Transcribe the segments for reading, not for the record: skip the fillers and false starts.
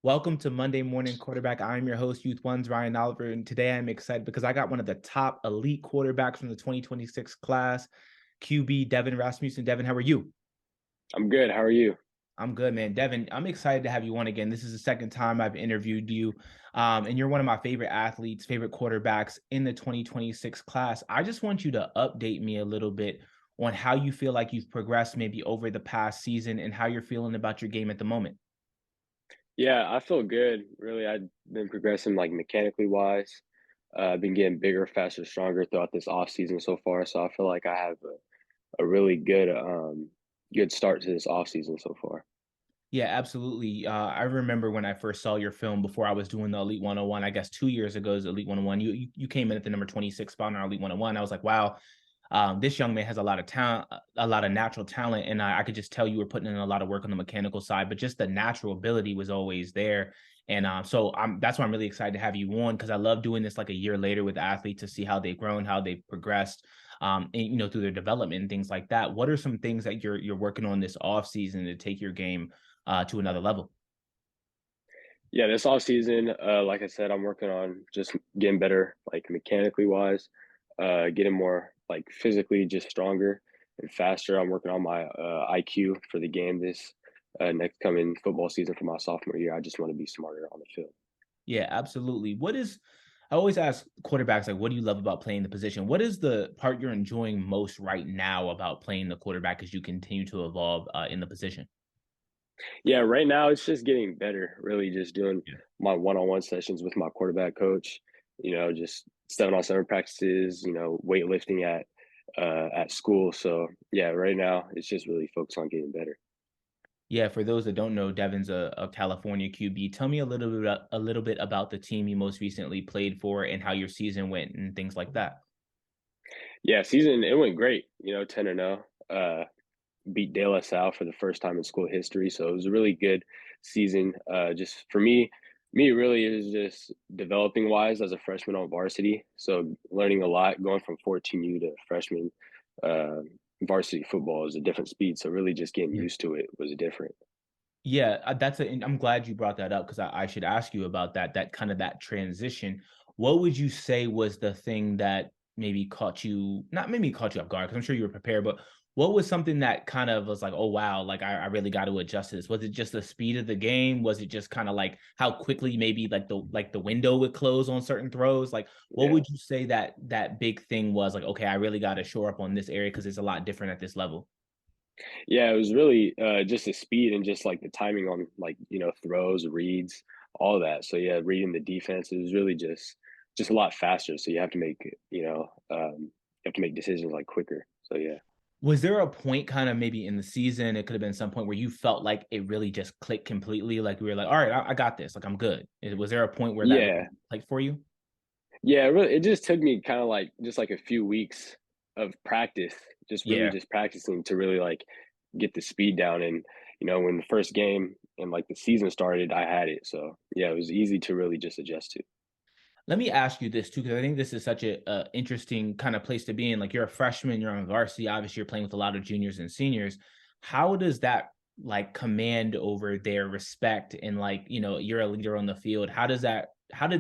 Welcome to Monday Morning Quarterback. I'm your host, Youth One's Ryan Oliver, and today I'm excited because I got one of the top elite quarterbacks from the 2026 class, QB Devin Rasmussen. Devin, how are you? I'm good. How are you? I'm good, man. Devin, I'm excited to have you on again. This is the second time I've interviewed you, and you're one of my favorite athletes, favorite quarterbacks in the 2026 class. I just want you to update me a little bit on how you feel like you've progressed maybe over the past season and how you're feeling about your game at the moment. Yeah, I feel good. Really, I've been progressing like mechanically wise. I've been getting bigger, faster, stronger throughout this off season so far. So I feel like I have a really good start to this off season so far. Yeah, absolutely. I remember when I first saw your film before I was doing the Elite 101, I guess 2 years ago is Elite 101. You came in at the number 26 spot on our Elite 101. I was like, wow, this young man has a lot of talent, a lot of natural talent. And I could just tell you were putting in a lot of work on the mechanical side, but just the natural ability was always there. And that's why I'm really excited to have you on because I love doing this like a year later with athletes to see how they've grown, how they've progressed, and, through their development and things like that. What are some things that you're working on this off season to take your game to another level? Yeah, this off season, like I said, I'm working on just getting better, like mechanically wise, getting more like physically just stronger and faster. I'm working on my IQ for the game this next coming football season for my sophomore year. I just want to be smarter on the field. Yeah, absolutely. I always ask quarterbacks, like, what do you love about playing the position? What is the part you're enjoying most right now about playing the quarterback as you continue to evolve in the position? Yeah, right now it's just getting better. Really, just doing Yeah. my one-on-one sessions with my quarterback coach. Just 7-on-7 practices. Weightlifting at school. So yeah, right now it's just really focused on getting better. Yeah, for those that don't know, Devin's a California QB. Tell me a little bit about the team you most recently played for and how your season went and things like that. Yeah, season it went great. 10-0. Beat De La Salle for the first time in school history. So it was a really good season. Just for me really is just developing wise as a freshman on varsity. So learning a lot, going from 14U to freshman uh, varsity football is a different speed. So really just getting used to it was different. Yeah, I'm glad you brought that up because I should ask you about that kind of that transition. What would you say was the thing that maybe caught you, not maybe caught you off guard, because I'm sure you were prepared, but what was something that kind of was like, oh wow, like I really got to adjust to this? Was it just the speed of the game? Was it just kind of like how quickly maybe like the window would close on certain throws? Like what Yeah. would you say that big thing was like, okay, I really got to shore up on this area because it's a lot different at this level. Yeah, it was really just the speed and just like the timing on like throws, reads, all that. So yeah, reading the defense it was really just a lot faster. So you have to make you have to make decisions like quicker. So yeah, Was there a point kind of maybe in the season, it could have been some point where you felt like it really just clicked completely? Like we were like, all right, I got this. Like I'm good. Was there a point where that really yeah, clicked for you? yeah. It just took me kind of like just like a few weeks of practice, just really Yeah. just practicing to really like get the speed down. And when the first game and like the season started, I had it. So yeah, it was easy to really just adjust to. Let me ask you this too, because I think this is such a interesting kind of place to be in. Like you're a freshman, you're on varsity. Obviously, you're playing with a lot of juniors and seniors. How does that like command over their respect and like you're a leader on the field? How did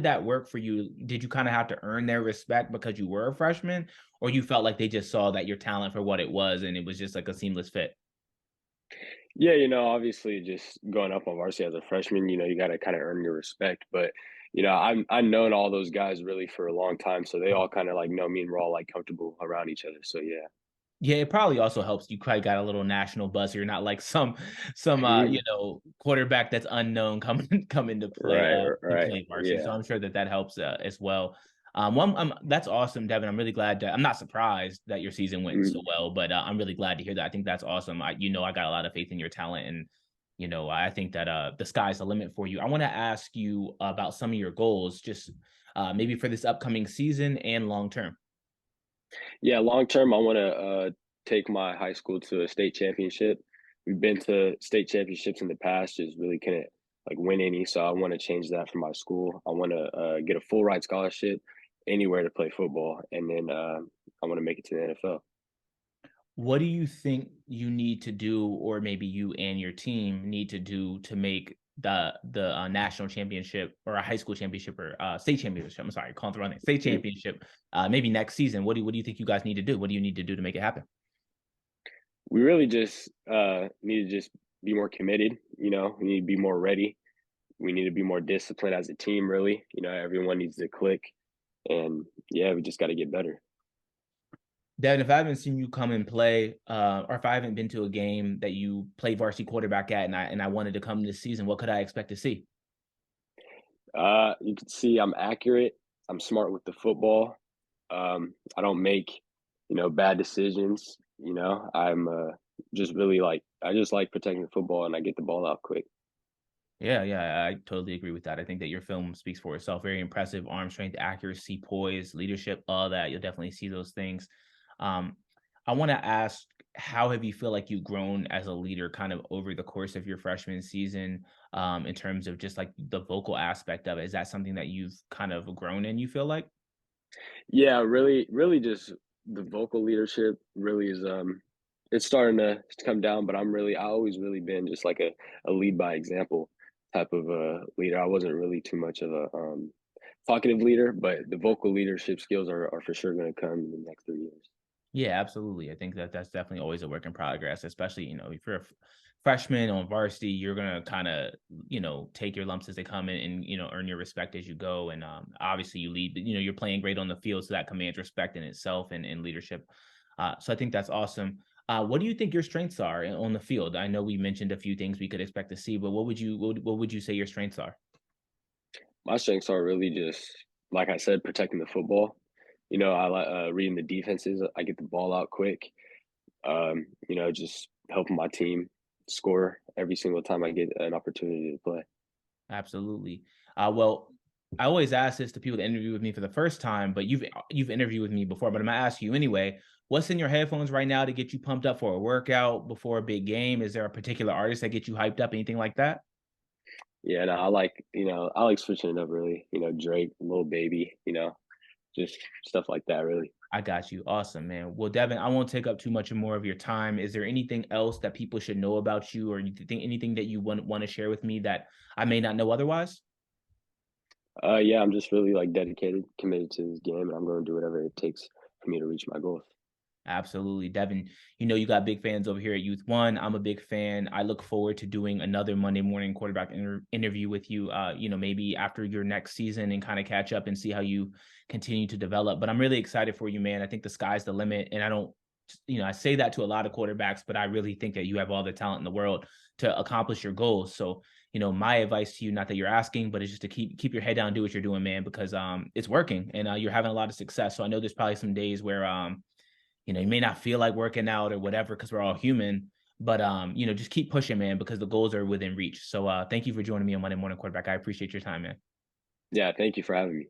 that work for you? Did you kind of have to earn their respect because you were a freshman, or you felt like they just saw that your talent for what it was and it was just like a seamless fit? Yeah, obviously just going up on varsity as a freshman, you got to kind of earn your respect. But I've known all those guys really for a long time, so they all kind of like know me, and we're all like comfortable around each other. So yeah, Yeah, it probably also helps you probably got a little national buzz. You're not like some quarterback that's unknown coming coming right, to right, play varsity. So yeah. I'm sure that helps as well. That's awesome, Devin. I'm really glad I'm not surprised that your season went so Mm. well, but I'm really glad to hear that. I think that's awesome. I got a lot of faith in your talent, and I think that the sky's the limit for you. I want to ask you about some of your goals, just maybe for this upcoming season and long term. Yeah, long term, I want to take my high school to a state championship. We've been to state championships in the past, just really couldn't like win any. So I want to change that for my school. I want to get a full ride scholarship anywhere to play football, and then I want to make it to the NFL. What do you think you need to do, or maybe you and your team need to do to make the national championship or a high school championship or state championship. I'm sorry, calling the wrong thing. State championship. Maybe next season. What do you think you guys need to do? What do you need to do to make it happen? We really just need to just be more committed. We need to be more ready. We need to be more disciplined as a team. Really, everyone needs to click, and yeah, we just got to get better. Devin, if I haven't seen you come and play, or if I haven't been to a game that you played varsity quarterback at, and I wanted to come this season, what could I expect to see? You can see I'm accurate. I'm smart with the football. I don't make, bad decisions. I'm just really I just like protecting the football and I get the ball out quick. Yeah, I totally agree with that. I think that your film speaks for itself. Very impressive arm strength, accuracy, poise, leadership, all that. You'll definitely see those things. Um, I want to ask, how have you feel like you've grown as a leader kind of over the course of your freshman season, in terms of just like the vocal aspect of it? Is that something that you've kind of grown in, you feel like? Yeah, really, really just the vocal leadership really is it's starting to come down, but I always really been just like a lead by example type of leader. I wasn't really too much of a talkative leader, but the vocal leadership skills are for sure gonna come in the next 3 years. Yeah, absolutely. I think that that's definitely always a work in progress, especially, if you're a freshman on varsity, you're going to kind of, take your lumps as they come in and, earn your respect as you go. And obviously you lead, but, you're playing great on the field. So that commands respect in itself and leadership. So I think that's awesome. What do you think your strengths are on the field? I know we mentioned a few things we could expect to see, but what would you say your strengths are? My strengths are really just like I said, protecting the football. I like reading the defenses. I get the ball out quick. Just helping my team score every single time I get an opportunity to play. Absolutely. Well, I always ask this to people that interview with me for the first time, but you've interviewed with me before, but I'm gonna ask you anyway. What's in your headphones right now to get you pumped up for a workout before a big game? Is there a particular artist that gets you hyped up? Anything like that? Yeah, no, I like switching it up really. Drake, Lil Baby, just stuff like that really. I got you. Awesome, man. Well, Devin, I won't take up too much more of your time. Is there anything else that people should know about you, or you think anything that you want to share with me that I may not know otherwise? Yeah, I'm just really like dedicated, committed to this game, and I'm going to do whatever it takes for me to reach my goals. Absolutely. Devin, you got big fans over here at Youth One. I'm a big fan. I look forward to doing another Monday morning quarterback interview with you, maybe after your next season and kind of catch up and see how you continue to develop. But I'm really excited for you, man. I think the sky's the limit. And I don't, I say that to a lot of quarterbacks, but I really think that you have all the talent in the world to accomplish your goals. So, my advice to you, not that you're asking, but it's just to keep your head down, do what you're doing, man, because it's working and you're having a lot of success. So I know there's probably some days where you may not feel like working out or whatever because we're all human, but just keep pushing, man, because the goals are within reach. So thank you for joining me on Monday Morning Quarterback. I appreciate your time, man. Yeah, thank you for having me.